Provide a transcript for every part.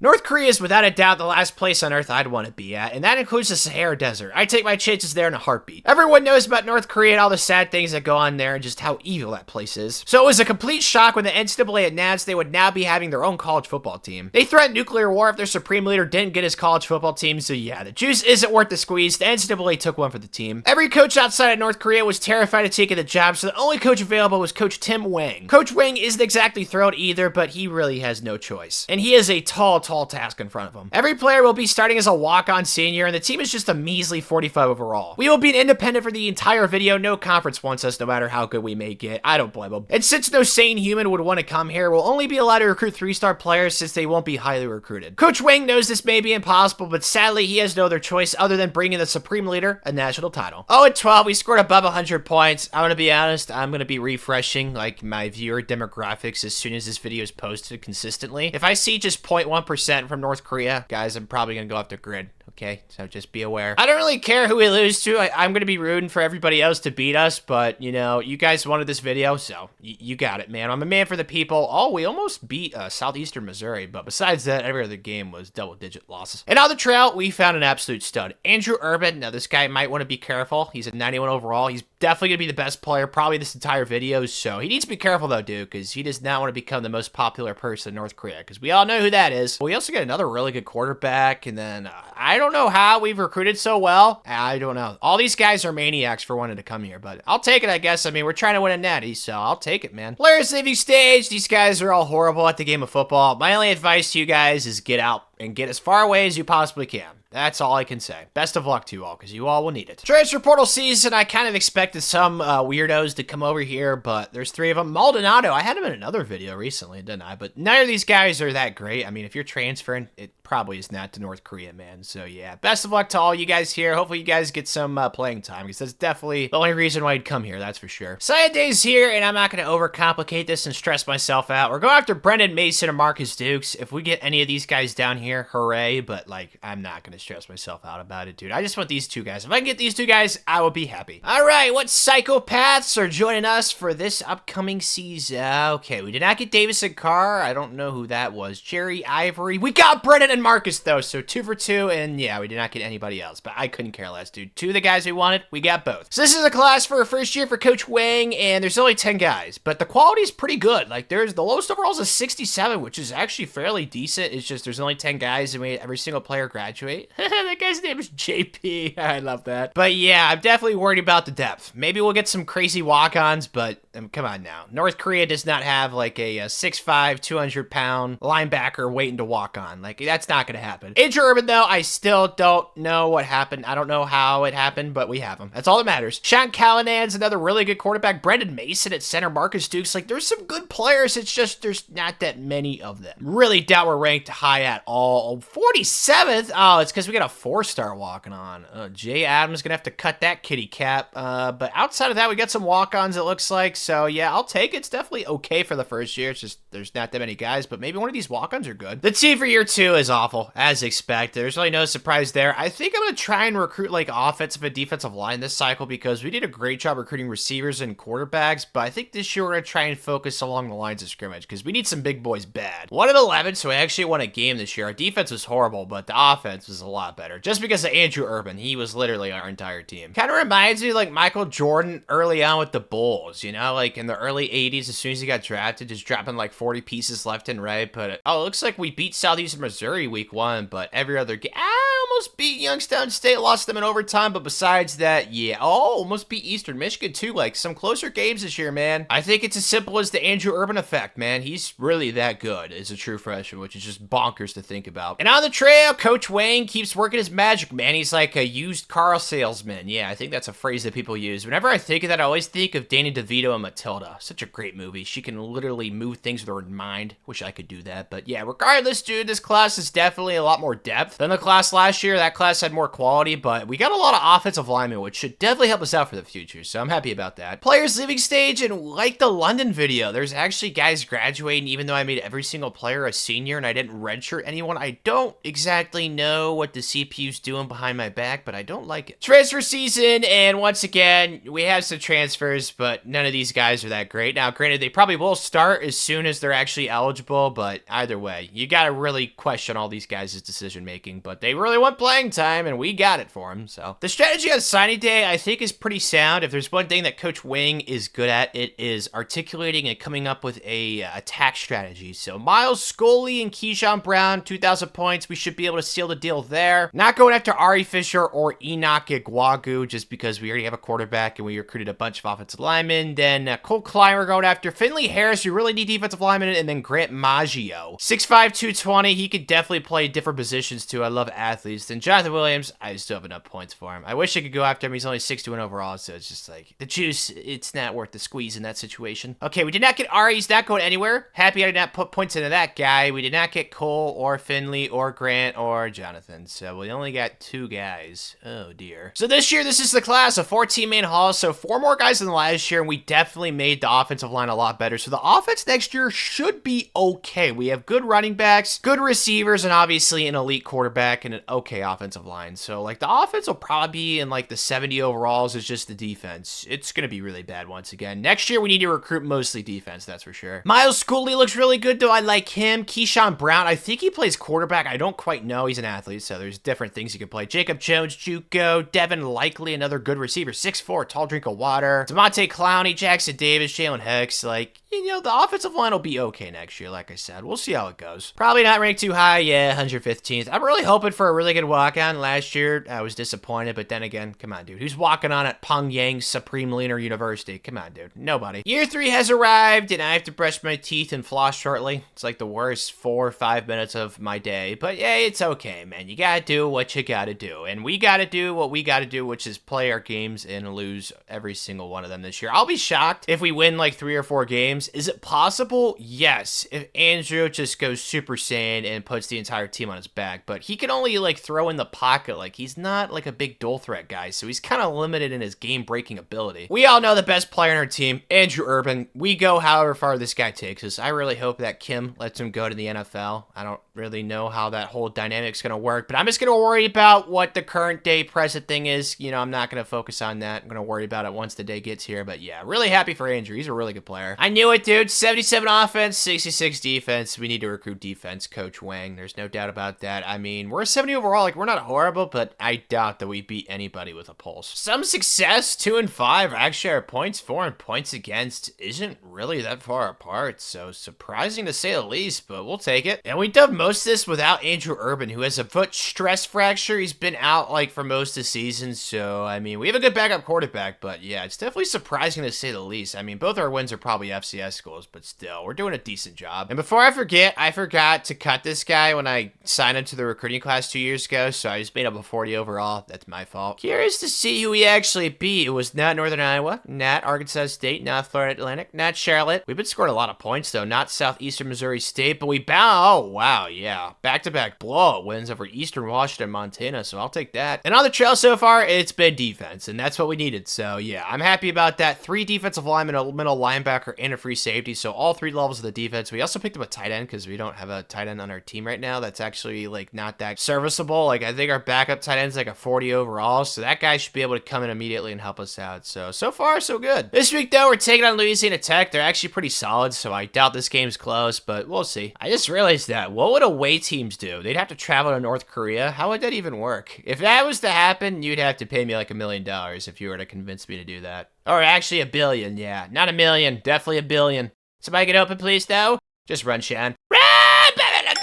North Korea is without a doubt the last place on Earth I'd want to be at, and that includes the Sahara Desert. I'd take my chances there in a heartbeat. Everyone knows about North Korea and all the sad things that go on there and just how evil that place is. So it was a complete shock when the NCAA announced they would now be having their own college football team. They threatened nuclear war if their supreme leader didn't get his college football team, so yeah, the juice isn't worth the squeeze. The NCAA took one for the team. Every coach outside of North Korea was terrified of taking the job, so the only coach available was Coach Tim Wang. Coach Wang isn't exactly thrilled either, but he really has no choice. And he has a tall task in front of him. Every player will be starting as a walk-on senior, and the team is just a measly 45 overall. We will be independent for the entire video. No conference wants us no matter how good we may get. I don't blame them. And since no sane human would want to come here, we'll only be allowed to recruit 3-star players since they won't be highly recruited. Coach Wang knows this may be impossible, but sadly he has no other choice other than bringing the supreme leader a national title. 0-12, we scored above 100 points. I'm gonna be honest, I'm gonna be refreshing like my viewer demographics as soon as this video is posted consistently. If I see just 0.1% from North Korea, guys, I'm probably gonna go off the grid. Okay, so just be aware. I don't really care who we lose to. I'm going to be rooting for everybody else to beat us, but, you know, you guys wanted this video, so you got it, man. I'm a man for the people. Oh, we almost beat Southeastern Missouri, but besides that, every other game was double-digit losses. And on the trail, we found an absolute stud. Andrew Urban. Now, this guy might want to be careful. He's a 91 overall. He's definitely going to be the best player probably this entire video, so he needs to be careful, though, dude, because he does not want to become the most popular person in North Korea, because we all know who that is. But we also got another really good quarterback, and then I don't know how we've recruited so well. I don't know. All these guys are maniacs for wanting to come here, but I'll take it, I guess. I mean, we're trying to win a natty, so I'll take it, man. Players leaving stage. These guys are all horrible at the game of football. My only advice to you guys is get out and get as far away as you possibly can. That's all I can say. Best of luck to you all, because you all will need it. Transfer portal season, I kind of expected some weirdos to come over here, but there's 3 of them. Maldonado, I had him in another video recently, didn't I? But none of these guys are that great. I mean, if you're transferring, it probably is not to North Korea, man. So yeah, best of luck to all you guys here. Hopefully you guys get some playing time, because that's definitely the only reason why you'd come here, that's for sure. Saya Day's here, and I'm not going to overcomplicate this and stress myself out. We're going after Brendan Mason and Marcus Dukes. If we get any of these guys down here, hooray, but like, I'm not going to stress myself out about it, dude. I just want these 2 guys. If I can get these 2 guys, I will be happy. All right, what psychopaths are joining us for this upcoming season? Okay, we did not get Davison Carr. I don't know who that was. Jerry Ivory. We got Brennan and Marcus, though, so 2 for 2, and yeah, we did not get anybody else, but I couldn't care less, dude. 2 of the guys we wanted, we got both. So this is a class for a first year for Coach Wang, and there's only 10 guys, but the quality is pretty good. Like, there's the lowest overall is a 67, which is actually fairly decent. It's just there's only 10 guys, and we had every single player graduate. That guy's name is JP. I love that. But yeah, I'm definitely worried about the depth. Maybe we'll get some crazy walk-ons, but come on now. North Korea does not have like a 6'5", 200-pound linebacker waiting to walk on. Like, that's not going to happen. Andrew Urban, though, I still don't know what happened. I don't know how it happened, but we have him. That's all that matters. Sean Callahan's another really good quarterback. Brendan Mason at center. Marcus Dukes. Like, there's some good players. It's just there's not that many of them. Really doubt we're ranked high at all. 47th? Oh, it's because we got a 4-star walking on. Jay Adams gonna have to cut that kitty cap. But outside of that, we got some walk-ons, it looks like. So yeah, I'll take it. It's definitely okay for the first year. It's just there's not that many guys, but maybe one of these walk-ons are good. The team for year 2 is awful, as expected. There's really no surprise there. I think I'm gonna try and recruit like offensive and defensive line this cycle because we did a great job recruiting receivers and quarterbacks, but I think this year we're gonna try and focus along the lines of scrimmage because we need some big boys bad. 1-11, so we actually won a game this year. Our defense was horrible, but the offense was a lot better. Just because of Andrew Urban, he was literally our entire team. Kind of reminds me of like Michael Jordan early on with the Bulls, you know, like in the early 80s, as soon as he got drafted, just dropping like 40 pieces left and right. But oh, it looks like we beat Southeastern Missouri week 1, but every other game, I almost beat Youngstown State, lost them in overtime, but besides that, yeah, oh, almost beat Eastern Michigan too. Like some closer games this year, man. I think it's as simple as the Andrew Urban effect, man. He's really that good as a true freshman, which is just bonkers to think about. And on the trail, Coach Wang keeps working his magic, man. He's like a used car salesman. Yeah, I think that's a phrase that people use. Whenever I think of that, I always think of Danny DeVito and Matilda. Such a great movie. She can literally move things with her mind. Wish I could do that. But yeah, regardless, dude, this class is definitely a lot more depth than the class last year. year, that class had more quality, but we got a lot of offensive linemen, which should definitely help us out for the future, so I'm happy about that. Players leaving stage, and like the London video, there's actually guys graduating, even though I made every single player a senior and I didn't redshirt anyone. I don't exactly know what the CPU's doing behind my back, but I don't like it. Transfer season, and once again, we have some transfers, but none of these guys are that great. Now, granted, they probably will start as soon as they're actually eligible, but either way, you gotta really question all these guys' decision making, but they really want playing time, and we got it for them, so. The strategy on signing day, I think, is pretty sound. If there's one thing that Coach Wing is good at, it is articulating and coming up with a attack strategy. So Miles Scully and Keyshawn Brown, 2,000 points. We should be able to seal the deal there. Not going after Ari Fisher or Enoch Igwagu just because we already have a quarterback and we recruited a bunch of offensive linemen. Then Cole Klein we're going after. Finley Harris, we really need defensive linemen. And then Grant Maggio. 6'5", 220. He could definitely play different positions too. I love athletes. Then Jonathan Williams, I still have enough points for him. I wish I could go after him. He's only 6'2" overall, so it's just like the juice, it's not worth the squeeze in that situation. Okay, we did not get Ari. He's not going anywhere. Happy I did not put points into that guy. We did not get Cole or Finley or Grant or Jonathan, so we only got 2 guys. Oh dear. So this year, this is the class of 14-man haul, so 4 more guys than last year, and we definitely made the offensive line a lot better. So the offense next year should be okay. We have good running backs, good receivers, and obviously an elite quarterback and an okay offensive line. So like the offense will probably be in like the 70 overalls. It's just the defense. It's going to be really bad once again. Next year, we need to recruit mostly defense, that's for sure. Miles Scully looks really good, though. I like him. Keyshawn Brown, I think he plays quarterback. I don't quite know. He's an athlete, so there's different things he can play. Jacob Jones, JUCO. Devin Likely, another good receiver. 6'4", tall drink of water. DeMonte Clowney, Jackson Davis, Jalen Hicks. Like, you know, the offensive line will be okay next year, like I said. We'll see how it goes. Probably not ranked too high. Yeah, 115th. I'm really hoping for a really good walk-on. Last year, I was disappointed, but then again, come on, dude. Who's walking on at Pyongyang Supreme Lunar University? Come on, dude. Nobody. Year 3 has arrived, and I have to brush my teeth and floss shortly. It's like the worst 4 or 5 minutes of my day, but yeah, it's okay, man. You gotta do what you gotta do, and we gotta do what we gotta do, which is play our games and lose every single one of them this year. I'll be shocked if we win like 3 or 4 games. Is it possible? Yes. If Andrew just goes Super Saiyan and puts the entire team on his back, but he can only like throw in the pocket. Like he's not like a big dual threat guy, so he's kind of limited in his game-breaking ability. We all know the best player on our team, Andrew Urban. We go however far this guy takes us. I really hope that Kim lets him go to the NFL. I don't really know how that whole dynamic's going to work, but I'm just going to worry about what the current day present thing is. You know, I'm not going to focus on that. I'm going to worry about it once the day gets here, but yeah, really happy for Andrew. He's a really good player. I knew it, dude. 77 offense, 66 defense. We need to recruit defense, Coach Wang. There's no doubt about that. I mean, we're 70 overall. Like, we're not horrible, but I doubt that we beat anybody with a pulse. Some success, 2 and 5. Actually, our points for and points against isn't really that far apart, so surprising to say the least, but we'll take it. And we done most of this without Andrew Urban, who has a foot stress fracture. He's been out like for most of the season, so I mean, we have a good backup quarterback, but yeah, it's definitely surprising to say the least. I mean, both our wins are probably FCS schools, but still, we're doing a decent job. And before I forget, I forgot to cut this guy when I signed him to the recruiting class 2 years ago, so I just made up a 40 overall. That's my fault. Curious to see who he actually beat. It was not Northern Iowa, not Arkansas State, not Florida Atlantic, not Charlotte. We've been scoring a lot of points, though. Not Southeastern Missouri State, but we oh, wow, yeah. Back-to-back blowout wins over Eastern Washington, Montana, so I'll take that. And on the trail so far, it's been defense, and that's what we needed. So, yeah, I'm happy about that. 3 defensive linemen, a middle linebacker, and a free safety, so all 3 levels of the defense. We also picked up a tight end because we don't have a tight end on our team right now. That's actually, like, not that serviceable. Like, I think our backup tight end's like a 40 overall, so that guy should be able to come in immediately and help us out. So far, so good. This week, though, we're taking on Louisiana Tech. They're actually pretty solid, so I doubt this game's close, but we'll see. I just realized that. What would away teams do? They'd have to travel to North Korea. How would that even work? If that was to happen, you'd have to pay me like $1 million if you were to convince me to do that. Or actually $1 billion, yeah. Not $1 million, definitely $1 billion. Somebody get open, please, though? Just run, Shan. Run!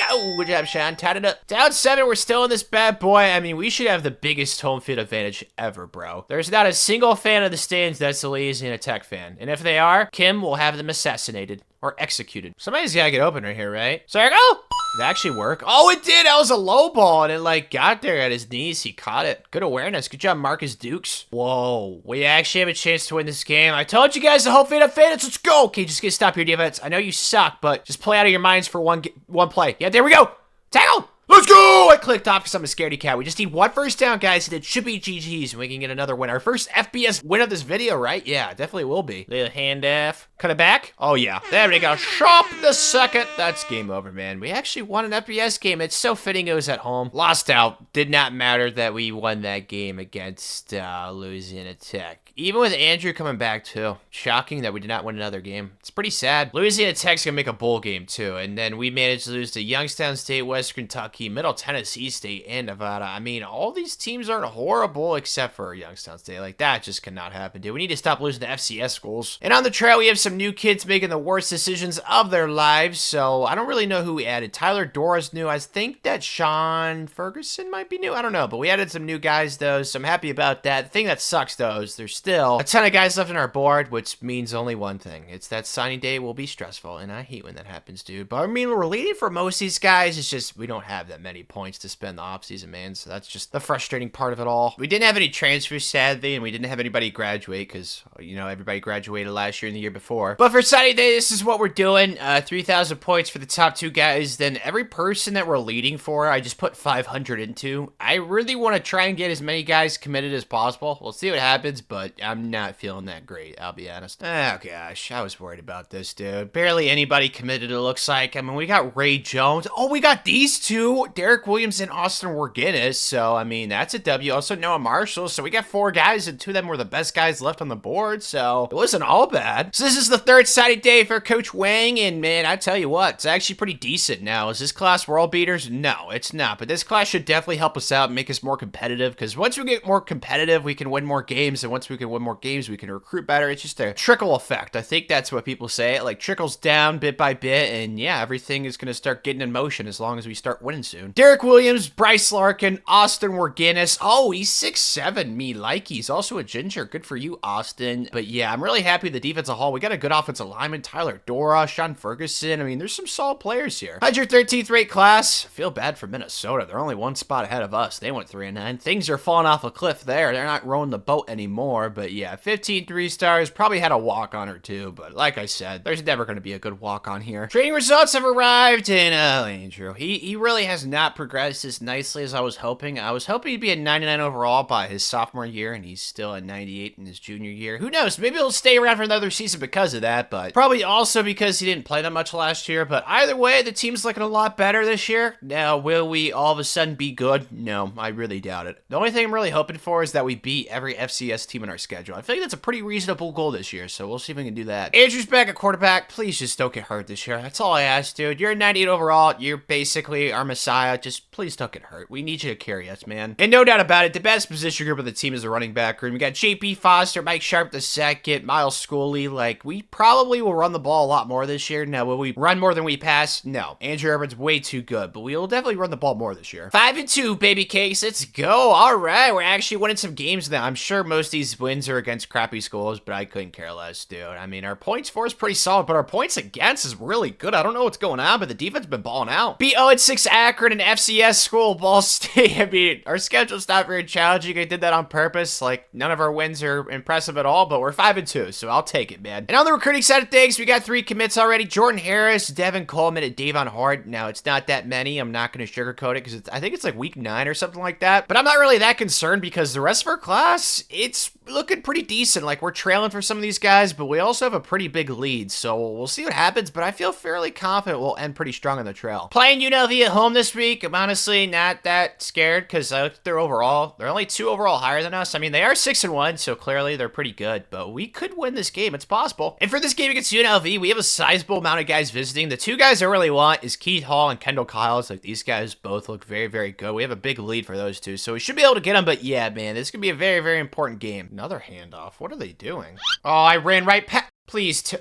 Go! Good job, Shan. Tied it up. Down 7, we're still in this bad boy. I mean, we should have the biggest home field advantage ever, bro. There's not a single fan of the stands that's a Louisiana Tech fan. And if they are, Kim will have them assassinated or executed. Somebody's gotta get open right here, right? So I go! Did it actually work? Oh, it did! That was a low ball, and it, like, got there at his knees. He caught it. Good awareness. Good job, Marcus Dukes. Whoa. We actually have a chance to win this game. I told you guys the whole fan advantage. Let's go! Okay, just get stop your defense. I know you suck, but just play out of your minds for one play. Yeah, there we go! Tackle! Let's go! I clicked off because I'm a scaredy cat. We just need one first down, guys, and it should be GG's, and we can get another win. Our first FBS win of this video, right? Yeah, definitely will be. Little handoff. Cut it back. Oh, yeah. There we go. Shop the second. That's game over, man. We actually won an FBS game. It's so fitting it was at home. Lost out. Did not matter that we won that game against Louisiana Tech. Even with Andrew coming back, too. Shocking that we did not win another game. It's pretty sad. Louisiana Tech's gonna make a bowl game, too. And then we managed to lose to Youngstown State, West Kentucky, Middle Tennessee State, and Nevada. I mean, all these teams aren't horrible except for Youngstown State. Like, that just cannot happen, dude. We need to stop losing to FCS schools. And on the trail, we have some new kids making the worst decisions of their lives. So I don't really know who we added. Tyler Dora's new. I think that Sean Ferguson might be new. I don't know. But we added some new guys, though. So I'm happy about that. The thing that sucks, though, is there's still a ton of guys left on our board, which means only one thing. It's that signing day will be stressful, and I hate when that happens, dude. But I mean, we're leading for most of these guys. It's just we don't have that many points to spend the offseason, man. So that's just the frustrating part of it all. We didn't have any transfers, sadly, and we didn't have anybody graduate because, you know, everybody graduated last year and the year before. But for signing day, this is what we're doing. 3,000 points for the top two guys. Then every person that we're leading for, I just put 500 into. I really want to try and get as many guys committed as possible. We'll see what happens, but I'm not feeling that great, I'll be honest. Oh, gosh, I was worried about this, dude. Barely anybody committed, it looks like. I mean, we got Ray Jones. Oh, we got these two, Derek Williams and Austin Warguinis. So, I mean, that's a W. Also, Noah Marshall. So, we got 4 guys, and 2 of them were the best guys left on the board. So, it wasn't all bad. So, this is the third signing day for Coach Wang, and man, I tell you what, it's actually pretty decent now. Is this class world beaters? No, it's not. But this class should definitely help us out and make us more competitive, because once we get more competitive, we can win more games, and once we can win more games, we can recruit better. It's just a trickle effect. I think that's what people say. It like trickles down bit by bit, and yeah, everything is going to start getting in motion as long as we start winning soon. Derek Williams, Bryce Larkin, Austin Warguinis. Oh, he's 6'7". Me like. He's also a ginger. Good for you, Austin. But yeah, I'm really happy with the defensive haul. We got a good offensive lineman, Tyler Dora, Sean Ferguson. I mean, there's some solid players here. 113th rate class. I feel bad for Minnesota. They're only 1 spot ahead of us. They went 3-9. Things are falling off a cliff there. They're not rowing the boat anymore. But yeah, 15 3-stars. Probably had a walk-on or two. But like I said, there's never going to be a good walk-on here. Training results have arrived. And Andrew, he really has not progressed as nicely as I was hoping. I was hoping he'd be a 99 overall by his sophomore year. And he's still a 98 in his junior year. Who knows? Maybe he'll stay around for another season because of that. But probably also because he didn't play that much last year. But either way, the team's looking a lot better this year. Now, will we all of a sudden be good? No, I really doubt it. The only thing I'm really hoping for is that we beat every FCS team in our schedule. I feel like that's a pretty reasonable goal this year, so we'll see if we can do that. Andrew's back at quarterback. Please just don't get hurt this year. That's all I ask, dude. You're a 98 overall. You're basically our messiah. Just please don't get hurt. We need you to carry us, man. And no doubt about it, the best position group of the team is the running back room. We got JP Foster, Mike Sharp II, Miles Schooley. Like, we probably will run the ball a lot more this year. Now, will we run more than we pass? No. Andrew Urban's way too good, but we will definitely run the ball more this year. 5-2, baby cakes. Let's go. All right. We're actually winning some games now. I'm sure most of these wins are against crappy schools, but I couldn't care less, dude. I mean, our points for is pretty solid, but our points against is really good. I don't know what's going on, but the defense has been balling out. Beat 0-6 Akron, an FCS school, Ball State. I mean, our schedule's not very challenging. I did that on purpose. Like, none of our wins are impressive at all, but we're 5-2, so I'll take it, man. And on the recruiting side of things, we got 3 commits already. Jordan Harris, Devin Coleman, and Davon Hart. Now, it's not that many. I'm not going to sugarcoat it because I think it's like week 9 or something like that. But I'm not really that concerned because the rest of our class, it's looking pretty decent. Like, we're trailing for some of these guys, but we also have a pretty big lead. So we'll see what happens, but I feel fairly confident we'll end pretty strong on the trail. Playing UNLV at home this week, I'm honestly not that scared because I looked at their overall. They're only 2 overall higher than us. I mean, they are 6-1, so clearly they're pretty good, but we could win this game. It's possible. And for this game against UNLV, we have a sizable amount of guys visiting. The 2 guys I really want is Keith Hall and Kendall Kyles. Like, these guys both look very, very good. We have a big lead for those 2, so we should be able to get them, but yeah, man, this could be a very, very important game. Another handoff. What are they doing? Oh, I ran right past. Please.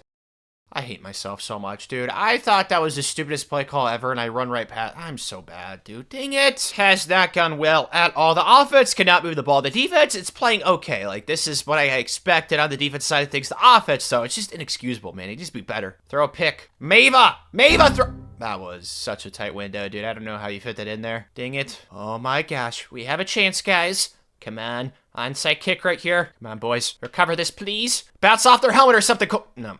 I hate myself so much, dude. I thought that was the stupidest play call ever, and I run right past. I'm so bad, dude. Dang it. Has not gone well at all. The offense cannot move the ball. The defense, it's playing okay. Like, this is what I expected on the defense side of things. The offense, though, it's just inexcusable, man. It just be better. Throw a pick. Mava, throw. That was such a tight window, dude. I don't know how you fit that in there. Dang it. Oh, my gosh. We have a chance, guys. Come on. Onside kick right here. Come on, boys. Recover this, please. Bounce off their helmet or something. No.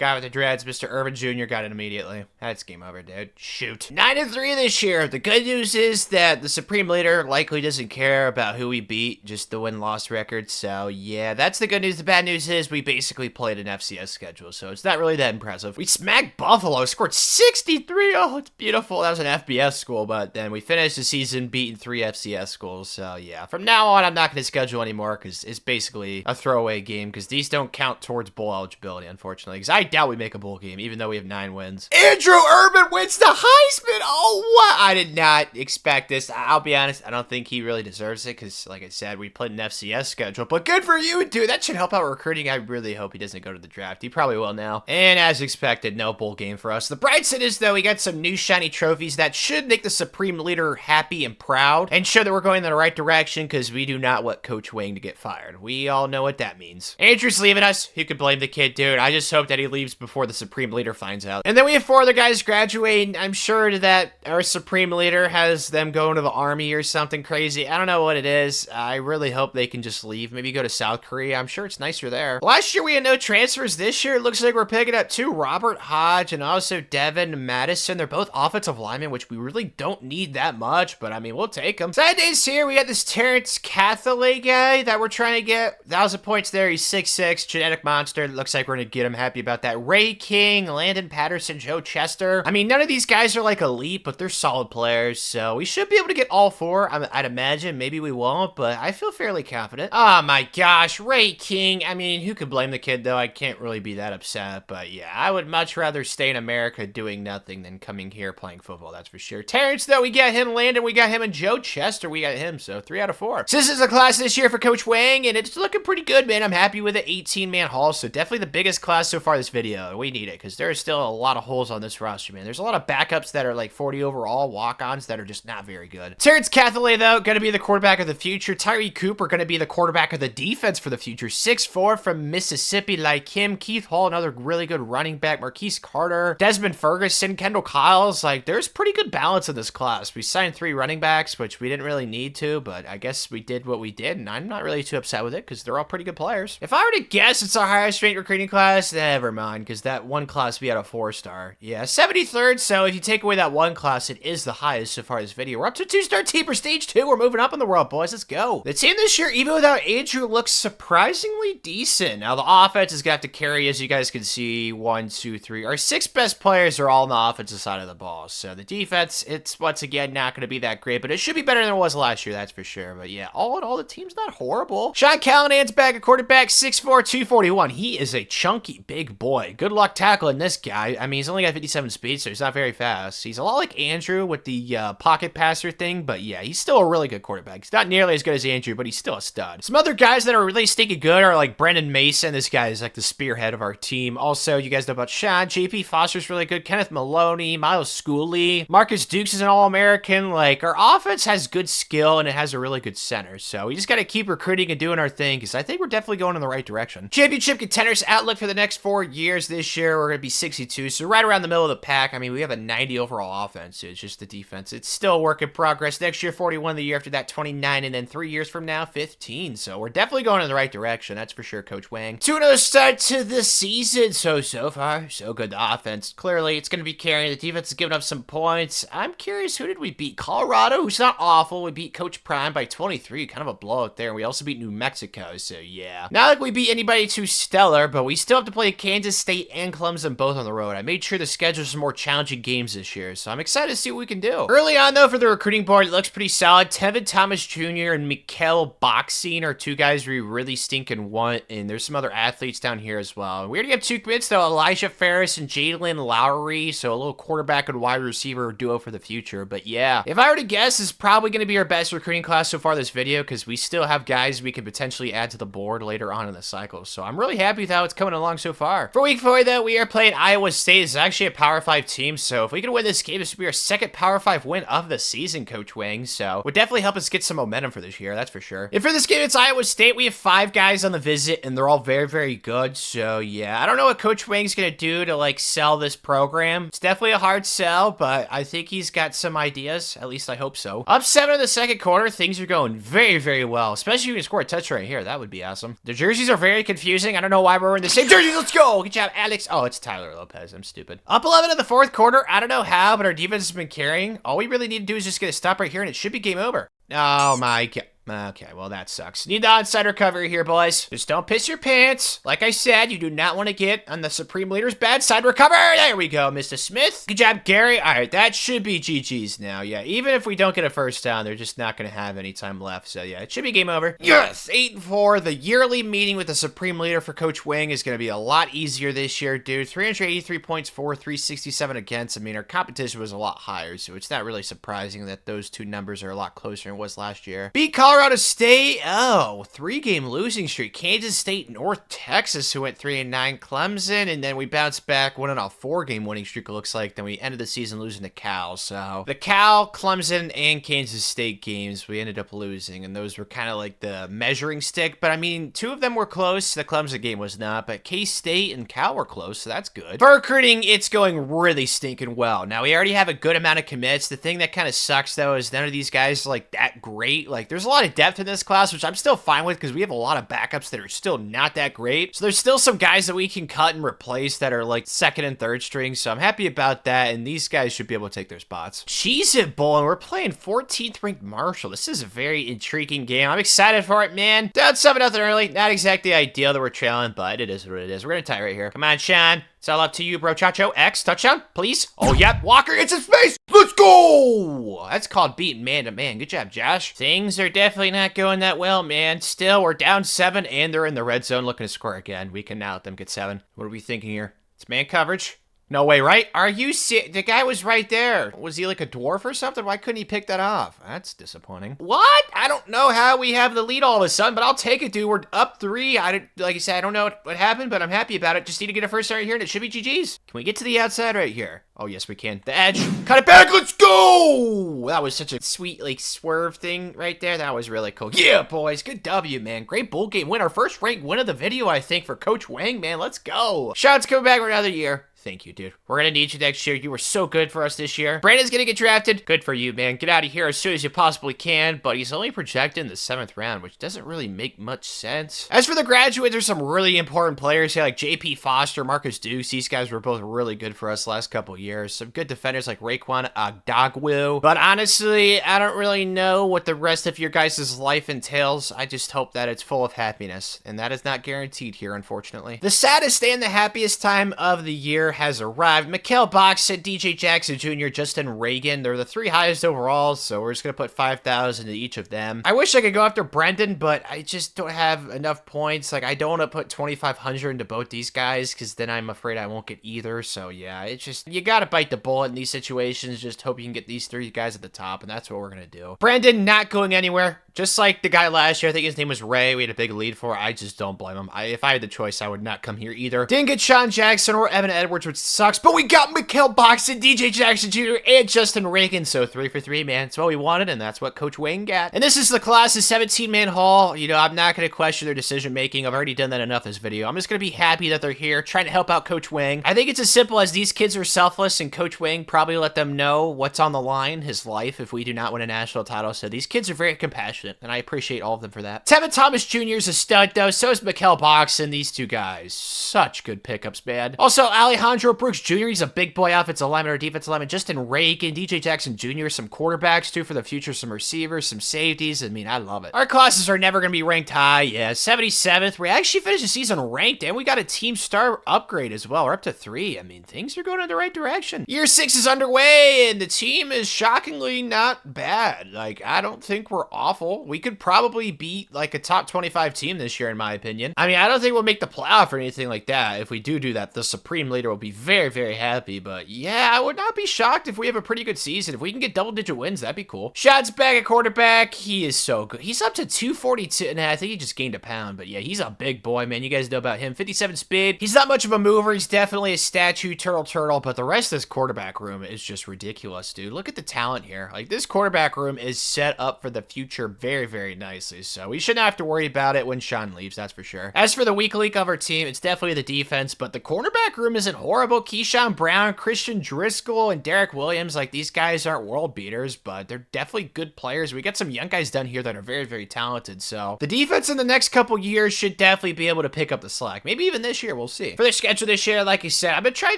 Guy with the dreads, Mr. Irvin Jr. got it immediately. That's game over, dude. Shoot. 9-3 this year. The good news is that the Supreme Leader likely doesn't care about who we beat, just the win-loss record. So, yeah, that's the good news. The bad news is we basically played an FCS schedule, so it's not really that impressive. We smacked Buffalo, scored 63. Oh, it's beautiful. That was an FBS school, but then we finished the season beating 3 FCS schools. So, yeah, from now on, I'm not going to schedule anymore because it's basically a throwaway game because these don't count towards bowl eligibility, unfortunately, because I doubt we make a bowl game, even though we have 9 wins. Andrew Urban wins the Heisman. Oh, what? I did not expect this. I'll be honest, I don't think he really deserves it because, like I said, we played an FCS schedule, but good for you, dude. That should help out recruiting. I really hope he doesn't go to the draft. He probably will now. And as expected, no bowl game for us. The bright side is, though, we got some new shiny trophies that should make the Supreme Leader happy and proud and show that we're going in the right direction because we do not want Coach Wang to get fired. We all know what that means. Andrew's leaving us. Who could blame the kid, dude? I just hope that he leaves before the Supreme Leader finds out. And then we have 4 other guys graduating. I'm sure that our Supreme Leader has them going to the army or something crazy. I don't know what it is. I really hope they can just leave. Maybe go to South Korea. I'm sure it's nicer there. Last year we had no transfers. This year it looks like we're picking up 2, Robert Hodge and also Devin Madison. They're both offensive linemen, which we really don't need that much, but I mean, we'll take them. Side days here, we got this Terrence Cathalay guy that we're trying to get. 1,000 points there. He's 6'6", genetic monster. Looks like we're going to get him. Happy about that. Ray King, Landon Patterson, Joe Chester. I mean, none of these guys are like elite, but they're solid players, so we should be able to get all 4. I'd imagine. Maybe we won't, but I feel fairly confident. Oh my gosh, Ray King. I mean, who could blame the kid, though? I can't really be that upset, but yeah, I would much rather stay in America doing nothing than coming here playing football, that's for sure. Terrence, though, we got him. Landon, we got him, and Joe Chester, we got him, so 3 out of 4. So this is a class this year for Coach Wang, and it's looking pretty good, man. I'm happy with it. 18-man haul, so definitely the biggest class so far this video. We need it, because there are still a lot of holes on this roster, man. There's a lot of backups that are like 40 overall, walk-ons that are just not very good. Terrence Cathalay, though, going to be the quarterback of the future. Tyree Cooper, going to be the quarterback of the defense for the future. 6'4" from Mississippi, like him. Keith Hall, another really good running back. Marquise Carter, Desmond Ferguson, Kendall Kyles. Like, there's pretty good balance in this class. We signed 3 running backs, which we didn't really need to, but I guess we did what we did, and I'm not really too upset with it because they're all pretty good players. If I were to guess it's our highest ranked recruiting class, never mind, because that one class we had a 4-star. Yeah, 73rd, so if you take away that one class, it is the highest so far this video. We're up to 2-star team for stage 2. We're moving up in the world, boys. Let's go. The team this year, even without Andrew, looks surprisingly decent. Now, the offense is going to have to carry, as you guys can see, 1, 2, 3. Our 6 best players are all on the offensive side of the ball. So the defense, it's once again not going to be that great, but it should be better than it was last year, that's for sure. But yeah, all in all, the team's not horrible. Sean Callahan's back at quarterback, 6'4", 241. He is a chunky big boy. Good luck tackling this guy. I mean, he's only got 57 speed, so he's not very fast. He's a lot like Andrew with the pocket passer thing, but yeah, he's still a really good quarterback. He's not nearly as good as Andrew, but he's still a stud. Some other guys that are really stinky good are like Brendan Mason. This guy is like the spearhead of our team. Also, you guys know about Sean. JP Foster's really good. Kenneth Maloney, Miles Schooley, Marcus Dukes is an All-American. Like, our offense has good skill and it has a really good center. So we just got to keep recruiting and doing our thing because I think we're definitely going in the right direction. Championship contenders outlook for the next 4 years this year, we're going to be 62. So right around the middle of the pack. I mean, we have a 90 overall offense. It's just the defense. It's still a work in progress. Next year, 41. The year after that, 29. And then 3 years from now, 15. So we're definitely going in the right direction. That's for sure, Coach Wang. 2-0 start to the season. So far, so good. The offense, clearly, it's going to be carrying. The defense is giving up some points. I'm curious, who did we beat? Colorado, who's not awful. We beat Coach Prime by 23. Kind of a blowout there. And we also beat New Mexico. So yeah. Not like we beat anybody too stellar, but we still have to play Kansas State and Clemson both on the road. I made sure the schedule some more challenging games this year, so I'm excited to see what we can do. Early on, though, for the recruiting board, it looks pretty solid. Tevin Thomas Jr. and Mikael Boxing are 2 guys we really stinking want, and there's some other athletes down here as well. We already have 2 commits, though, Elijah Ferris and Jalen Lowry, so a little quarterback and wide receiver duo for the future. But yeah, if I were to guess, this is probably going to be our best recruiting class so far this video, because we still have guys we could potentially add to the board later on in the cycle, so I'm really happy with how it's coming along so far. For week 4, though, we are playing Iowa State. It's actually a Power 5 team, so if we can win this game, this would be our second Power 5 win of the season, Coach Wang, so would definitely help us get some momentum for this year, that's for sure. And for this game, it's Iowa State. We have 5 guys on the visit, and they're all very, very good, so yeah, I don't know what Coach Wang's gonna do to, like, sell this program. It's definitely a hard sell, but I think he's got some ideas, at least I hope so. Up 7 in the second quarter, things are going very, very well, especially if you can score a touch right here. That would be awesome. The jerseys are very confusing. I don't know why we're wearing the same jerseys. Let's go! Good job, Alex. Oh, it's Tyler Lopez. I'm stupid. Up 11 in the fourth quarter. I don't know how, but our defense has been carrying. All we really need to do is just get a stop right here, and it should be game over. Oh, my God. Okay, well, that sucks. Need the onside recovery here, boys. Just don't piss your pants. Like I said, you do not want to get on the Supreme Leader's bad side recover. There we go, Mr. Smith. Good job, Gary. All right, that should be GG's now. Yeah, even if we don't get a first down, they're just not going to have any time left. So, yeah, it should be game over. Yes, 8-4. The yearly meeting with the Supreme Leader for Coach Wang is going to be a lot easier this year, dude. 383 points for, 367 against. I mean, our competition was a lot higher, so it's not really surprising that those two numbers are a lot closer than it was last year. Beat Colorado State. Oh, 3-game losing streak. Kansas State, North Texas, who went 3-9. Clemson, and then we bounced back, went on a 4-game winning streak, it looks like. Then we ended the season losing to Cal. So the Cal, Clemson, and Kansas State games we ended up losing, and those were kind of like the measuring stick. But I mean, 2 of them were close. The Clemson game was not, but K-State and Cal were close, so that's good. For recruiting, it's going really stinking well. Now, we already have a good amount of commits. The thing that kind of sucks, though, is none of these guys are like that great. Like, there's a lot of depth in this class, which I'm still fine with because we have a lot of backups that are still not that great. So there's still some guys that we can cut and replace that are like second and third string. So I'm happy about that, and these guys should be able to take their spots. Cheez-It Bowl, and we're playing 14th ranked Marshall. This is a very intriguing game. I'm excited for it, man. Down 7-0 early. Not exactly ideal that we're trailing, but it is what it is. We're gonna tie right here. Come on, Sean. It's all up to you, bro. Chacho. X. Touchdown, please. Oh, yep. Walker gets his face. Let's go. That's called beating man to man. Good job, Josh. Things are definitely not going that well, man. Still, we're down 7, and they're in the red zone looking to score again. We can now let them get 7. What are we thinking here? It's man coverage. No way, right? Are you the guy was right there. Was he like a dwarf or something? Why couldn't he pick that off? That's disappointing. What? I don't know how we have the lead all of a sudden, but I'll take it, dude. We're up 3. Like I said, I don't know what happened, but I'm happy about it. Just need to get a first start here, and it should be GG's. Can we get to the outside right here? Oh, yes, we can. The edge. Cut it back. Let's go. That was such a sweet, like, swerve thing right there. That was really cool. Yeah, boys. Good W, man. Great bowl game win. Our first ranked win of the video, I think, for Coach Wang, man. Let's go. Shout's coming back for another year. Thank you, dude. We're going to need you next year. You were so good for us this year. Brandon's going to get drafted. Good for you, man. Get out of here as soon as you possibly can, but he's only projected in the 7th round, which doesn't really make much sense. As for the graduates, there's some really important players here like JP Foster, Marcus Dukes. These guys were both really good for us last couple years. Some good defenders like Raekwon Agdagwu. But honestly, I don't really know what the rest of your guys' life entails. I just hope that it's full of happiness, and that is not guaranteed here, unfortunately. The saddest and the happiest time of the year has arrived. Mikael Boxon, DJ Jackson Jr., Justin Reagan. They're the 3 highest overall, so we're just going to put 5,000 to each of them. I wish I could go after Brendan, but I just don't have enough points. Like, I don't want to put 2,500 into both these guys, because then I'm afraid I won't get either. So, yeah, it's just, you got to bite the bullet in these situations. Just hope you can get these 3 guys at the top, and that's what we're going to do. Brandon not going anywhere. Just like the guy last year, I think his name was Ray, we had a big lead for. I just don't blame him. If I had the choice, I would not come here either. Didn't get Sean Jackson or Evan Edwards, which sucks, but we got Mikael Boxon, DJ Jackson Jr., and Justin Reagan, so 3 for 3, man. That's what we wanted, and that's what Coach Wang got. And this is the class's 17-man haul. You know, I'm not going to question their decision-making. I've already done that enough this video. I'm just going to be happy that they're here, trying to help out Coach Wang. I think it's as simple as these kids are selfless, and Coach Wang probably let them know what's on the line, his life, if we do not win a national title. So these kids are very compassionate, and I appreciate all of them for that. Tevin Thomas Jr. is a stud, though. So is Mikael Boxon. These 2 guys, such good pickups, man. Also, Alejandro Brooks Jr., he's a big boy offensive lineman or defensive lineman. Justin Reagan, DJ Jackson Jr., some quarterbacks, too, for the future, some receivers, some safeties. I mean, I love it. Our classes are never going to be ranked high. Yeah, 77th. We actually finished the season ranked, and we got a team star upgrade as well. We're up to 3. I mean, things are going in the right direction. Year 6 is underway, and the team is shockingly not bad. Like, I don't think we're awful. We could probably beat like a top 25 team this year, in my opinion. I mean, I don't think we'll make the playoff or anything like that. If we do that, the Supreme Leader will be very, very happy. But yeah, I would not be shocked if we have a pretty good season. If we can get double-digit wins, that'd be cool. Shots back at quarterback. He is so good. He's up to 242, and I think he just gained a pound. But yeah, he's a big boy, man. You guys know about him. 57 speed. He's not much of a mover. He's definitely a statue, turtle. But the rest of this quarterback room is just ridiculous, dude. Look at the talent here. Like, this quarterback room is set up for the future very, very nicely. So we shouldn't have to worry about it when Sean leaves, that's for sure. As for the weak link of our team, it's definitely the defense, but the cornerback room isn't horrible. horrible. Keyshawn Brown, Christian Driscoll, and Derek Williams, like these guys aren't world beaters, but they're definitely good players. We got some young guys down here that are very, very talented. So the defense in the next couple years should definitely be able to pick up the slack. Maybe even this year, we'll see. For the schedule this year, like I said, I've been trying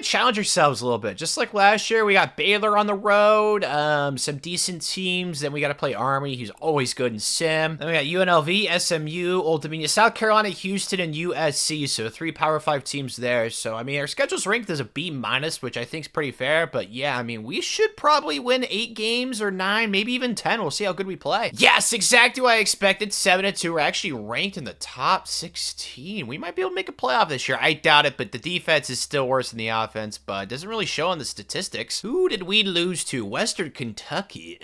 to challenge ourselves a little bit. Just like last year, we got Baylor on the road, some decent teams. Then we got to play Army, who's always good in sim. Then we got UNLV, SMU, Old Dominion, South Carolina, Houston, and USC. So 3 Power 5 teams there. So, I mean, our schedule's ranked as a B-, which I think is pretty fair. But yeah, I mean, we should probably win 8 games or 9, maybe even 10. We'll see how good we play. Yes, exactly what I expected. 7-2. We're actually ranked in the top 16. We might be able to make a playoff this year. I doubt it, but the defense is still worse than the offense, but it doesn't really show on the statistics. Who did we lose to? Western Kentucky.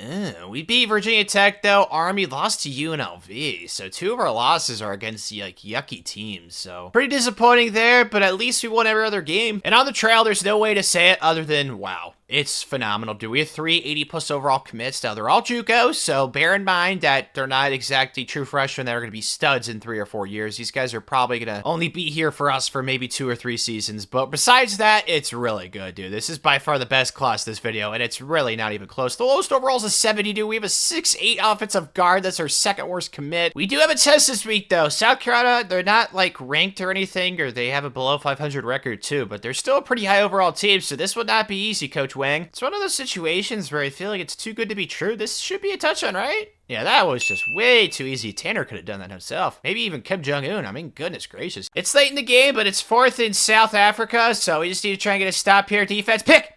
We beat Virginia Tech, though. Army lost to UNLV. So 2 of our losses are against, like, yucky teams. So pretty disappointing there, but at least we won every other game. And on the trail, there's no way to say it other than, wow. It's phenomenal, dude. We have 3 80+ overall commits. Now, they're all JUCO, so bear in mind that they're not exactly true freshmen that are going to be studs in 3 or 4 years. These guys are probably going to only be here for us for maybe 2 or 3 seasons. But besides that, it's really good, dude. This is by far the best class this video, and it's really not even close. The lowest overall is a 70, dude. We have a 6'8" offensive guard. That's our 2nd worst commit. We do have a test this week, though. South Carolina, they're not, like, ranked or anything, or they have a below 500 record, too. But they're still a pretty high overall team, so this would not be easy, Coach Wang. It's one of those situations where I feel like it's too good to be true. This should be a touchdown, right? Yeah, that was just way too easy. Tanner could have done that himself. Maybe even Kim Jong-Un. I mean, goodness gracious. It's late in the game, but it's 4th in South Africa, so we just need to try and get a stop here. Defense, pick!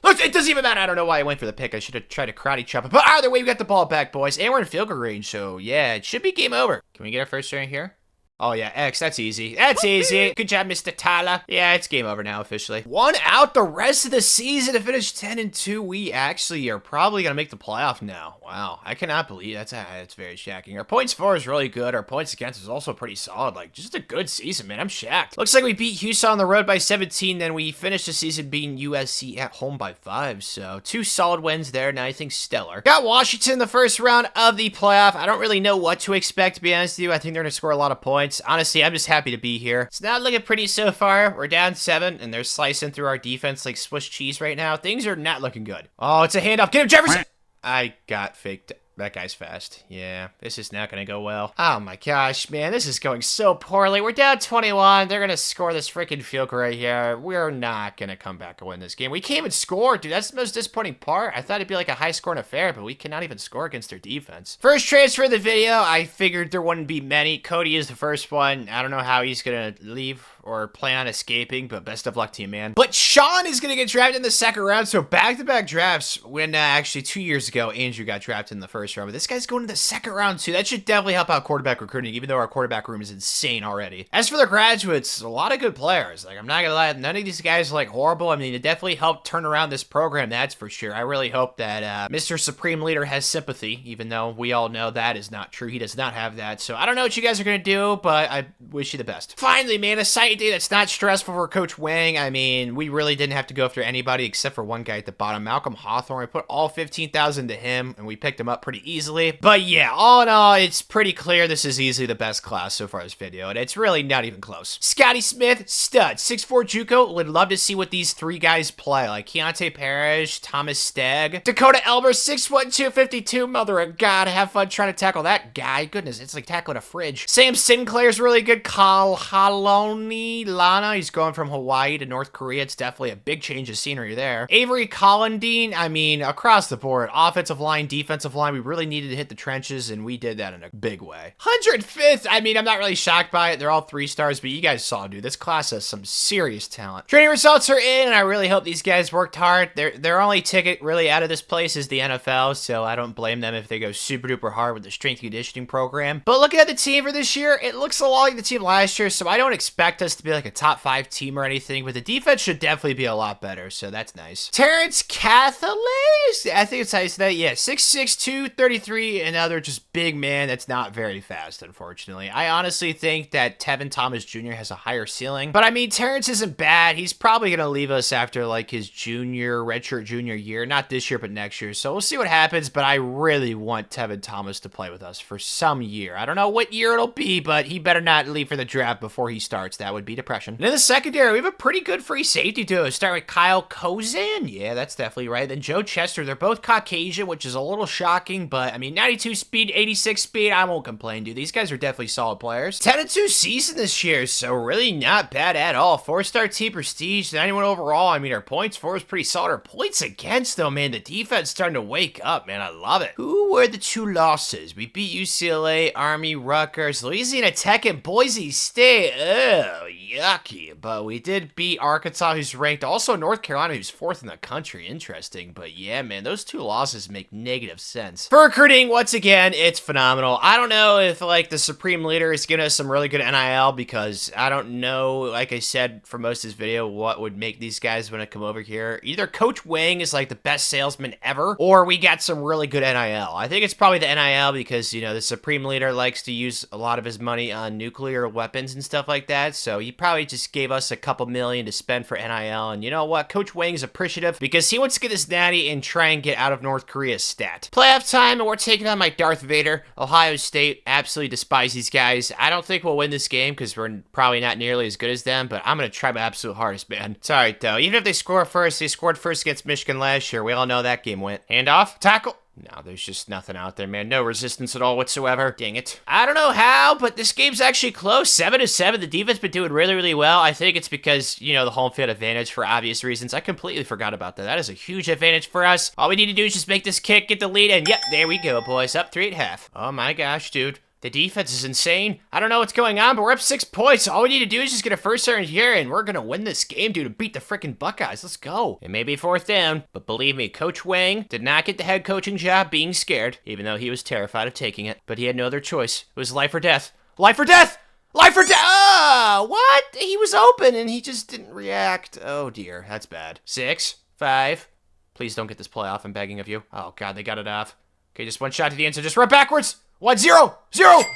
Look, it doesn't even matter. I don't know why I went for the pick. I should have tried to karate chop it. But either way, we got the ball back, boys. And we're in field goal range, so yeah, it should be game over. Can we get our first turn here? Oh, yeah, X, that's easy. That's easy. Good job, Mr. Tyler. Yeah, it's game over now, officially. 1 out the rest of the season to finish 10-2. We actually are probably going to make the playoff now. Wow, I cannot believe that's very shocking. Our points for is really good. Our points against is also pretty solid. Like, just a good season, man. I'm shocked. Looks like we beat Houston on the road by 17. Then we finished the season beating USC at home by 5. So 2 solid wins there. Now I think stellar. Got Washington in the first round of the playoff. I don't really know what to expect, to be honest with you. I think they're going to score a lot of points. Honestly, I'm just happy to be here. It's not looking pretty so far. We're down 7, and they're slicing through our defense like Swiss cheese right now. Things are not looking good. Oh, it's a handoff. Get him, Jefferson! I got faked. That guy's fast. Yeah, this is not going to go well. Oh my gosh, man, this is going so poorly. We're down 21. They're going to score this freaking field goal right here. We're not going to come back and win this game. We can't even score, dude. That's the most disappointing part. I thought it'd be like a high-scoring affair, but we cannot even score against their defense. First transfer of the video, I figured there wouldn't be many. Cody is the first one. I don't know how he's going to leave or plan on escaping, but best of luck to you, man. But Sean is going to get drafted in the 2nd round, so back-to-back drafts when actually 2 years ago, Andrew got drafted in the 1st round, but this guy's going to the 2nd round, too. That should definitely help out quarterback recruiting, even though our quarterback room is insane already. As for the graduates, a lot of good players. Like, I'm not going to lie, none of these guys are, like, horrible. I mean, it definitely helped turn around this program, that's for sure. I really hope that Mr. Supreme Leader has sympathy, even though we all know that is not true. He does not have that, so I don't know what you guys are going to do, but I wish you the best. Finally, man, a site day that's not stressful for Coach Wang. I mean, we really didn't have to go after anybody except for one guy at the bottom, Malcolm Hawthorne. We put all 15,000 to him, and we picked him up pretty easily. But yeah, all in all, it's pretty clear this is easily the best class so far this video, and it's really not even close. Scotty Smith, stud, 6'4" JUCO. Would love to see what these 3 guys play, like Keontae Parrish, Thomas Stagg, Dakota Elmer, 6'1", 252. Mother of God, have fun trying to tackle that guy. Goodness, it's like tackling a fridge. Sam Sinclair's really good. Haloni Lana, he's going from Hawaii to North Korea. It's definitely a big change of scenery there. Avery Collindine, I mean, across the board, offensive line, defensive line, we really needed to hit the trenches, and we did that in a big way. 105th, I mean, I'm not really shocked by it. They're all 3 stars, but you guys saw, dude, this class has some serious talent. Training results are in, and I really hope these guys worked hard. Their only ticket really out of this place is the NFL, so I don't blame them if they go super duper hard with the strength conditioning program. But looking at the team for this year, it looks a lot like the team last year, so I don't expect us to be like a top 5 team or anything, but the defense should definitely be a lot better, so that's nice. Terrence Cathaly, I think it's how you say that. Yeah, 6'6", 233, another just big man that's not very fast, unfortunately. I honestly think that Tevin Thomas Jr. has a higher ceiling, but I mean, Terrence isn't bad. He's probably going to leave us after like his redshirt junior year, not this year, but next year, so we'll see what happens, but I really want Tevin Thomas to play with us for some year. I don't know what year it'll be, but he better not leave for the draft before he starts. That would would be depression. And in the secondary, we have a pretty good free safety duo. Start with Kyle Kozan. Yeah, that's definitely right. Then Joe Chester. They're both Caucasian, which is a little shocking, but I mean, 92 speed, 86 speed. I won't complain, dude. These guys are definitely solid players. 10-2 season this year, so really not bad at all. 4-star team prestige, 91 overall. I mean, our points for is pretty solid. Our points against, though, man, the defense starting to wake up, man. I love it. Who were the 2 losses? We beat UCLA, Army, Rutgers, Louisiana Tech, and Boise State. Oh, yucky. But we did beat Arkansas, who's ranked. Also, North Carolina, who's 4th in the country. Interesting. But yeah, man, those 2 losses make negative sense. For recruiting, once again, it's phenomenal. I don't know if, like, the Supreme Leader is giving us some really good NIL because I don't know, like I said for most of this video, what would make these guys want to come over here. Either Coach Wang is, like, the best salesman ever, or we got some really good NIL. I think it's probably the NIL because, you know, the Supreme Leader likes to use a lot of his money on nuclear weapons and stuff like that, so he probably just gave us a couple million to spend for NIL, and you know what? Coach Wang is appreciative because he wants to get this natty and try and get out of North Korea's stat. Playoff time, and we're taking on my Darth Vader. Ohio State, absolutely despise these guys. I don't think we'll win this game because we're probably not nearly as good as them, but I'm going to try my absolute hardest, man. It's alright, though. Even if they score first, they scored first against Michigan last year. We all know how that game went. Handoff, tackle. No, there's just nothing out there, man. No resistance at all whatsoever. Dang it. I don't know how, but this game's actually close. 7-7. The defense been doing really, really well. I think it's because, you know, the home field advantage for obvious reasons. I completely forgot about that. That is a huge advantage for us. All we need to do is just make this kick, get the lead, and yep, there we go, boys. Up 3.5. Oh my gosh, dude. The defense is insane. I don't know what's going on, but we're up 6 points. All we need to do is just get a first down here, and we're going to win this game, dude, and beat the freaking Buckeyes. Let's go. It may be 4th down, but believe me, Coach Wang did not get the head coaching job being scared, even though he was terrified of taking it. But he had no other choice. It was life or death. Life or death! Life or death! Ah, what? He was open, and he just didn't react. Oh, dear. That's bad. 6, 5. Please don't get this play off. I'm begging of you. Oh, God, they got it off. Okay, just one shot to the end, so just run backwards. 1-0, 0.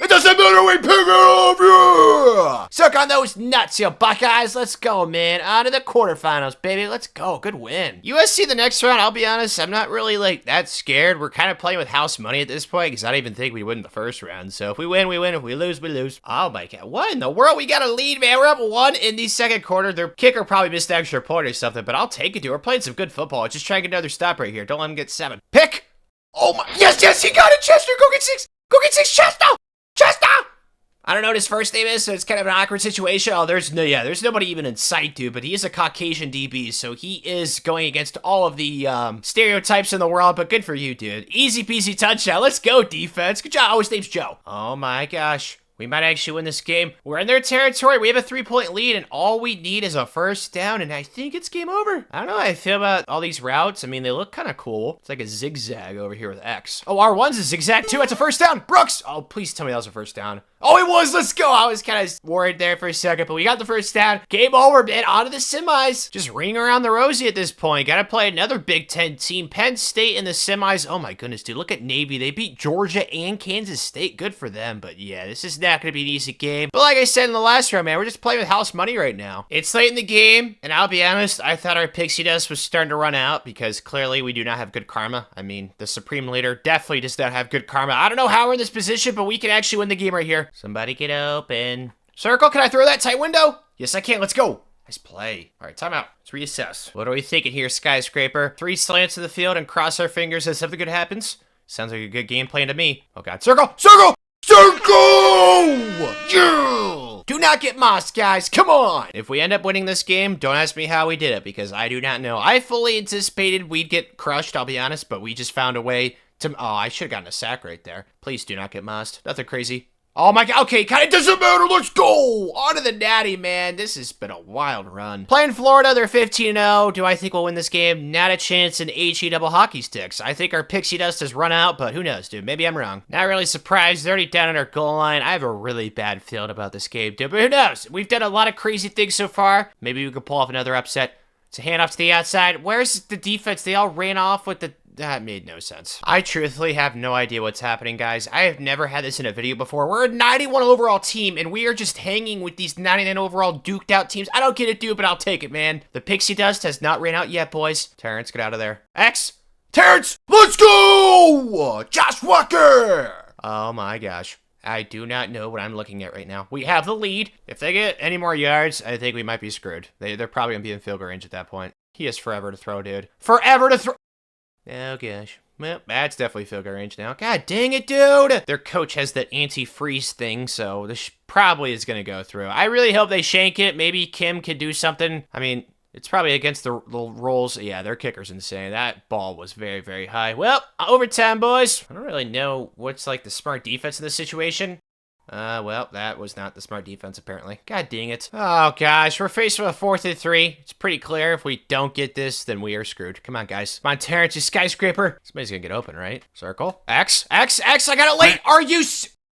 It doesn't matter, we pick it off, yeah! Suck on those nuts, you Buckeyes. Let's go, man. On to the quarterfinals, baby. Let's go. Good win. USC the next round, I'll be honest, I'm not really, like, that scared. We're kind of playing with house money at this point because I don't even think we win the first round. So if we win, we win. If we lose, we lose. Oh, my God. What in the world? We got a lead, man. We're up 1 in the second quarter. Their kicker probably missed an extra point or something, but I'll take it, dude. We're playing some good football. Just try and get another stop right here. Don't let him get 7. Pick! Oh, my. Yes, he got it, Chester. Go get 6. Go get 6, Chester! Chester! I don't know what his first name is, so it's kind of an awkward situation. Oh, there's nobody even in sight, dude, but he is a Caucasian DB, so he is going against all of the stereotypes in the world, but good for you, dude. Easy peasy touchdown. Let's go, defense. Good job. Oh, his name's Joe. Oh, my gosh. We might actually win this game. We're in their territory. We have a 3-point lead, and all we need is a first down, and I think it's game over. I don't know how I feel about all these routes. I mean, they look kind of cool. It's like a zigzag over here with X. Oh, R1's a zigzag, too. That's a first down. Brooks! Oh, please tell me that was a first down. Oh, it was. Let's go. I was kind of worried there for a second, but we got the first down. Game over, man. On to the semis. Just ring around the rosy at this point. Got to play another Big Ten team. Penn State in the semis. Oh, my goodness, dude. Look at Navy. They beat Georgia and Kansas State. Good for them, but yeah, this is not going to be an easy game. But like I said in the last round, man, we're just playing with house money right now. It's late in the game, and I'll be honest, I thought our pixie dust was starting to run out because clearly we do not have good karma. I mean, the Supreme Leader definitely does not have good karma. I don't know how we're in this position, but we can actually win the game right here. Somebody get open. Circle, can I throw that tight window? Yes, I can. Let's go. Nice play. All right, timeout. Let's reassess. What are we thinking here, Skyscraper? 3 slants to the field and cross our fingers as something good happens? Sounds like a good game plan to me. Oh, God. Circle! Circle! Circle! Yeah! Do not get mossed, guys. Come on! If we end up winning this game, don't ask me how we did it because I do not know. I fully anticipated we'd get crushed, I'll be honest, but we just found a way to... Oh, I should have gotten a sack right there. Please do not get mossed. Nothing crazy. Oh my God, okay, kind of doesn't matter, let's go! On to the natty, man. This has been a wild run. Playing Florida, they're 15-0. Do I think we'll win this game? Not a chance in HE double hockey sticks. I think our pixie dust has run out, but who knows, dude? Maybe I'm wrong. Not really surprised. They're already down at our goal line. I have a really bad feeling about this game, dude, but who knows? We've done a lot of crazy things so far. Maybe we could pull off another upset. It's a handoff to the outside. Where's the defense? They all ran off with the... That made no sense. I truthfully have no idea what's happening, guys. I have never had this in a video before. We're a 91 overall team, and we are just hanging with these 99 overall duked out teams. I don't get it, dude, but I'll take it, man. The pixie dust has not ran out yet, boys. Terrence, get out of there. X! Terrence! Let's go! Josh Walker! Oh my gosh. I do not know what I'm looking at right now. We have the lead. If they get any more yards, I think we might be screwed. They're probably going to be in field goal range at that point. He has forever to throw, dude. Forever to throw. Oh, gosh. Well, that's definitely field goal range now. God dang it, dude! Their coach has that anti-freeze thing, so this probably is going to go through. I really hope they shank it. Maybe Kim could do something. I mean, it's probably against the rules. Yeah, their kicker's insane. That ball was very, very high. Well, overtime, boys. I don't really know what's, like, the smart defense in this situation. Well, that was not the smart defense, apparently. God dang it. Oh, gosh. We're faced with a 4th and 3. It's pretty clear if we don't get this, then we are screwed. Come on, guys. Come on, Terrence, you skyscraper. Somebody's gonna get open, right? Circle. X. I got it late. Are you...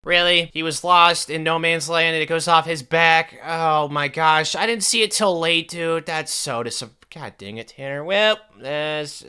Really? He was lost in no man's land and it goes off his back. Oh, my gosh. I didn't see it till late, dude. That's so disappointing. God dang it, Tanner. Well, it's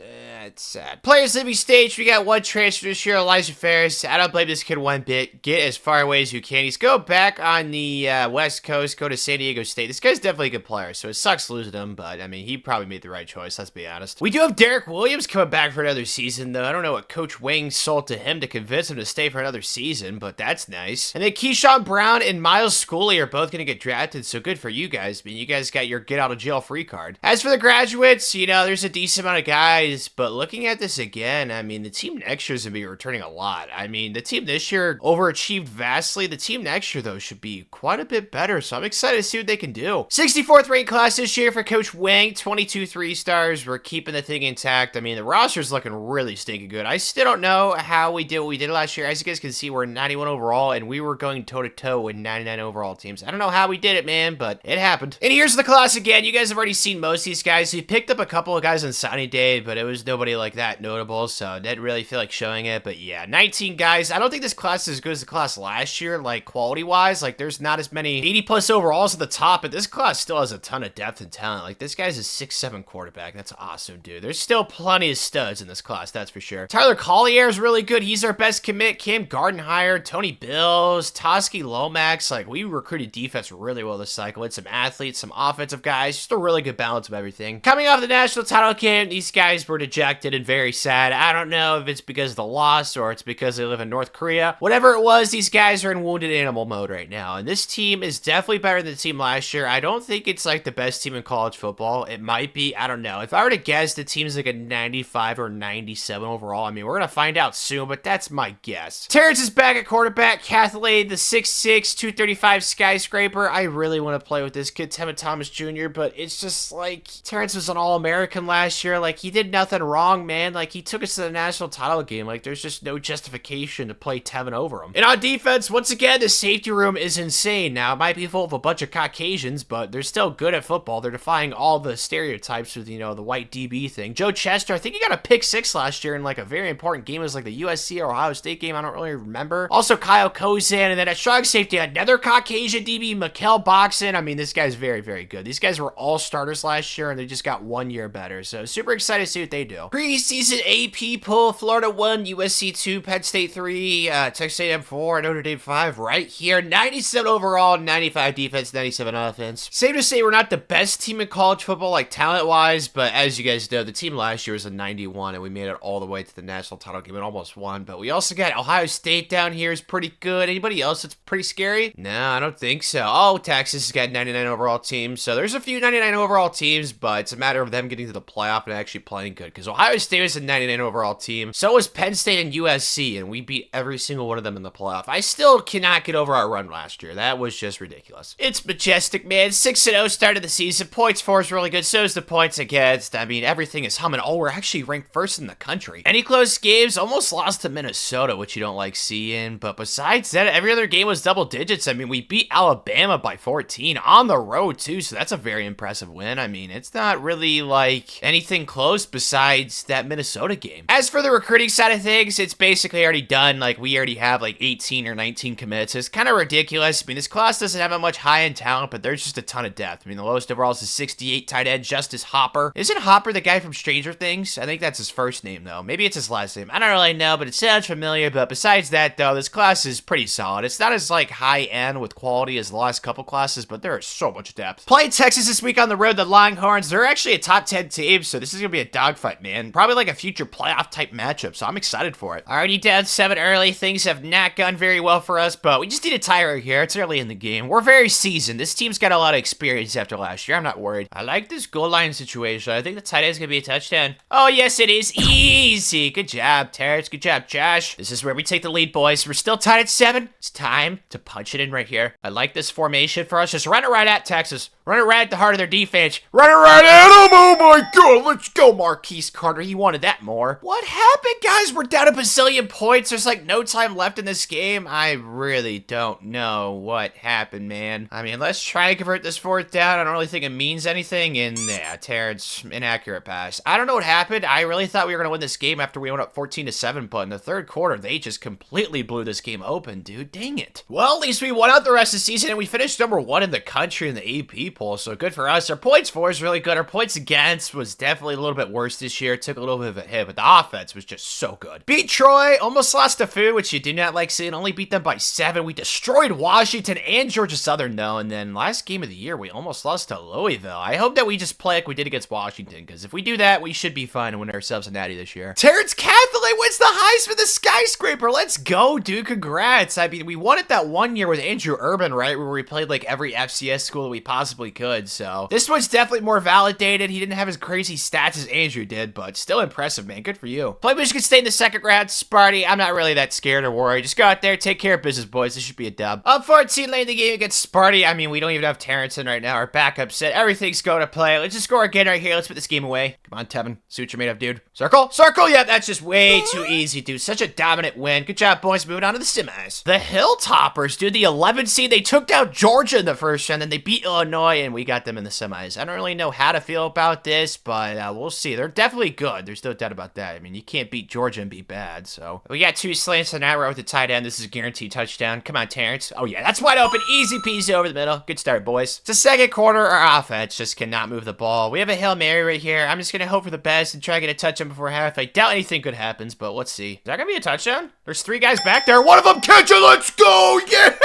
sad. Players leaving stage. We got one transfer this year, Elijah Ferris. I don't blame this kid one bit. Get as far away as you can. He's go back on the West Coast, go to San Diego State. This guy's definitely a good player, so it sucks losing him, but, I mean, he probably made the right choice, let's be honest. We do have Derek Williams coming back for another season, though. I don't know what Coach Wang sold to him to convince him to stay for another season, but that's nice. And then Keyshawn Brown and Miles Schooley are both going to get drafted, so good for you guys. I mean, you guys got your get-out-of-jail-free card. As for the graduates, you know, there's a decent amount of guys, but looking at this again, I mean, the team next year is going to be returning a lot. I mean, the team this year overachieved vastly. The team next year, though, should be quite a bit better, so I'm excited to see what they can do. 64th ranked class this year for Coach Wang, 22 3-stars. We're keeping the thing intact. I mean, the roster's looking really stinking good. I still don't know how we did what we did last year. As you guys can see, we're 91 overall, and we were going toe-to-toe with 99 overall teams. I don't know how we did it, man, but it happened. And here's the class again. You guys have already seen most of these guys. We picked up a couple of guys on signing day, but it was nobody like that notable, so I didn't really feel like showing it. But yeah, 19 guys. I don't think this class is as good as the class last year, like quality-wise. Like, there's not as many 80-plus overalls at the top, but this class still has a ton of depth and talent. Like, this guy's a 6'7" quarterback. That's awesome, dude. There's still plenty of studs in this class, that's for sure. Tyler Collier is really good. He's our best commit. Cam Gardenhire, Tony Bills, Toski Lomax. Like, we recruited defense really well this cycle. It's some athletes, some offensive guys. Just a really good balance of everything. Coming off the national title game, these guys were dejected and very sad. I don't know if it's because of the loss or it's because they live in North Korea. Whatever it was, these guys are in wounded animal mode right now. And this team is definitely better than the team last year. I don't think it's like the best team in college football. It might be. I don't know. If I were to guess, the team's like a 95 or 97 overall. I mean, we're going to find out soon, but that's my guess. Terrence is back at quarterback. Kathleen, the 6'6", 235 skyscraper. I really want to play with this kid, Tevin Thomas Jr., but it's just like Terrence was an All-American last year. Like, he did nothing wrong, man. Like, he took us to the national title game. Like, there's just no justification to play Tevin over him. And on defense, once again, the safety room is insane. Now, it might be full of a bunch of Caucasians, but they're still good at football. They're defying all the stereotypes with, you know, the white DB thing. Joe Chester, I think he got a pick 6 last year in, like, a very important game. It was, like, the USC or Ohio State game. I don't really remember. Also, Kyle Kozan, and then at strong safety, another Caucasian DB, Mikkel Boxen. I mean, this guy's very, very good. These guys were all starters last year, and they just got 1 year better. So, super excited to see what they do. Preseason AP poll, Florida 1, USC 2, Penn State 3, Texas A&M 4, Notre Dame 5, right here. 97 overall, 95 defense, 97 offense. Safe to say we're not the best team in college football, like talent-wise, but as you guys know, the team last year was a 91, and we made it all the way to the national title game and almost won. But we also got Ohio State down here is pretty good. Anybody else that's pretty scary? No, I don't think so. Oh, Texas has got 99 overall teams, so there's a few 99 overall teams, but it's a matter of them getting to the playoff and actually playing good, because Ohio State was a 99 overall team. So was Penn State and USC, and we beat every single one of them in the playoff. I still cannot get over our run last year. That was just ridiculous. It's majestic, man. 6-0 start of the season. Points for is really good. So is the points against. I mean, everything is humming. Oh, we're actually ranked first in the country. Any close games? Almost lost to Minnesota, which you don't like seeing. But besides that, every other game was double digits. I mean, we beat Alabama by 14 on the road, too. So that's a very impressive win. I mean, it's not really like anything close besides that Minnesota game. As for the recruiting side of things, it's basically already done. Like, we already have like 18 or 19 commits. It's kind of ridiculous. I mean, this class doesn't have that much high-end talent, but there's just a ton of depth. I mean, the lowest overall is a 68 tight end, Justice Hopper. Isn't Hopper the guy from Stranger Things? I think that's his first name, though. Maybe it's his last name. I don't really know, but it sounds familiar. But besides that, though, this class is pretty solid. It's not as, like, high-end with quality as the last couple classes, but there is so much depth. Playing Texas this week on the road, the Longhorns, they're actually a top 10 team, so this is gonna be a dogfight, man. Probably like a future playoff type matchup, so I'm excited for it. Already down 7 early. Things have not gone very well for us, but we just need a tie right here. It's early in the game. We're very seasoned. This team's got a lot of experience after last year. I'm not worried. I like this goal line situation. I think the tight end is gonna be a touchdown. Oh, yes, it is. Easy. Good job, Terrence. Good job, Josh. This is where we take the lead, boys. We're still tied at 7. It's time to punch it in right here. I like this formation for us. Just run it right at Texas. Run it right at the heart of their defense. Run it right at them. Oh, my God. Let's go, Marquise Carter. He wanted that more. What happened, guys? We're down a bazillion points. There's like no time left in this game. I really don't know what happened, man. I mean, let's try to convert this 4th down. I don't really think it means anything. And yeah, Terrence, inaccurate pass. I don't know what happened. I really thought we were going to win this game after we went up 14-7, but in the 3rd quarter, they just completely blew this game open, dude. Dang it. Well, at least we won out the rest of the season, and we finished number 1 in the country in the AP poll, so good for us. Our points for is really good. Our points against was definitely a little bit worse this year. It took a little bit of a hit, but the offense was just so good. Beat Troy, almost lost to Food, which you do not like seeing. Only beat them by 7. We destroyed Washington and Georgia Southern, though, and then last game of the year, we almost lost to Louisville. I hope that we just play like we did against Washington, because if we do that, we should be fine and win ourselves a natty this year. Terrence Catholic wins the Heisman, the skyscraper. Let's go, dude. Congrats. I mean, we won it that one year with Andrew Urban, right, where we played like every FCS school that we possibly could, so this one's definitely more validated. He didn't have as crazy stats as Andrew did, but still impressive, man. Good for you. Play Michigan State in the 2nd round. Sparty, I'm not really that scared or worried. Just go out there, take care of business, boys. This should be a dub. Up 14 late in the game against Sparty. I mean, we don't even have Terrence in right now. Our backup set. Everything's going to play. Let's just score again right here. Let's put this game away. Come on, Tevin. See what you're made of, dude. Circle. Circle. Yeah, that's just way too easy, dude. Such a dominant win. Good job, boys. Moving on to the semis. The Hilltoppers, dude. The 11th seed. They took down Georgia in the 1st round, then they beat Illinois, and we got them in the semis. I don't really know how to feel about this, but we'll see. They're definitely good. There's no doubt about that. I mean, you can't beat Georgia and be bad, so. We got 2 slants on that route with the tight end. This is a guaranteed touchdown. Come on, Terrence. Oh, yeah, that's wide open. Easy peasy over the middle. Good start, boys. It's the 2nd quarter. Our offense just cannot move the ball. We have a Hail Mary right here. I'm just going to hope for the best and try to get a touchdown before half. I doubt anything good happens, but let's see. Is that going to be a touchdown? There's 3 guys back there. One of them catch it. Let's go. Yeah.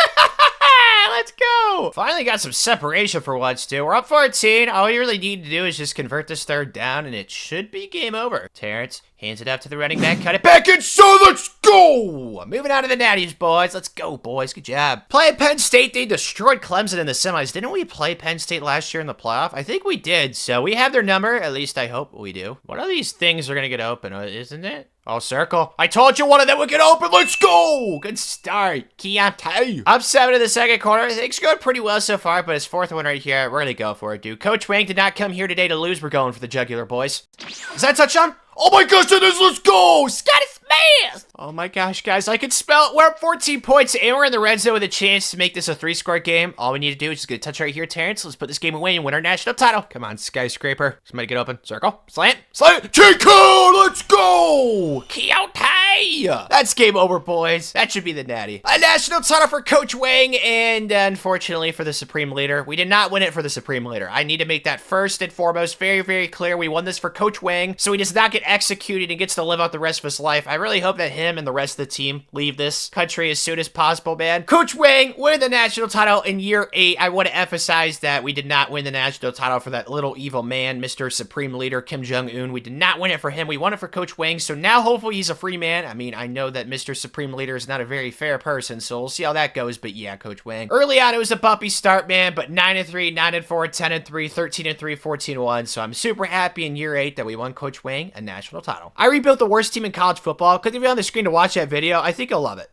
Let's go. Finally got some separation for once, too. We're up 14. All we really need to do is just convert this 3rd down, and it should be game over. Terrence hands it up to the running back. Cut it back in. So let's go. Moving on to the natties, boys. Let's go, boys. Good job. Playing Penn State. They destroyed Clemson in the semis. Didn't we play Penn State last year in the playoff? I think we did. So we have their number. At least I hope we do. One of these things are going to get open, isn't it? Oh, circle. I told you one of them would get open. Let's go. Good start. Keontae. Up 7 in the 2nd quarter. Things going pretty well so far, but his 4th one right here. We're going to go for it, dude. Coach Wang did not come here today to lose. We're going for the jugular, boys. Is that a touchdown? Oh my gosh, it is. Let's go. Scotty Smith. Oh my gosh, guys. I can spell it. We're up 14 points, and we're in the red zone with a chance to make this a 3-score game. All we need to do is just get a touch right here, Terrence. Let's put this game away and win our national title. Come on, skyscraper. Somebody get open. Circle. Slant. Slant. Chico. Let's go. Keontae. That's game over, boys. That should be the natty. A national title for Coach Wang, and unfortunately for the Supreme Leader. We did not win it for the Supreme Leader. I need to make that first and foremost very, very clear. We won this for Coach Wang, so he does not get executed and gets to live out the rest of his life. I really hope that him and the rest of the team leave this country as soon as possible, man. Coach Wang win the national title in year 8. I want to emphasize that we did not win the national title for that little evil man, Mr. Supreme Leader Kim Jong-Un. We did not win it for him. We won it for Coach Wang, so now hopefully he's a free man. I mean, I know that Mr. Supreme Leader is not a very fair person, so we'll see how that goes, but yeah, Coach Wang. Early on, it was a bumpy start, man, but 9-3, 9-4, 10-3, 13-3, 14-1, so I'm super happy in year 8 that we won Coach Wang a national title. I rebuilt the worst team in college football. Click the video on the screen to watch that video. I think you'll love it.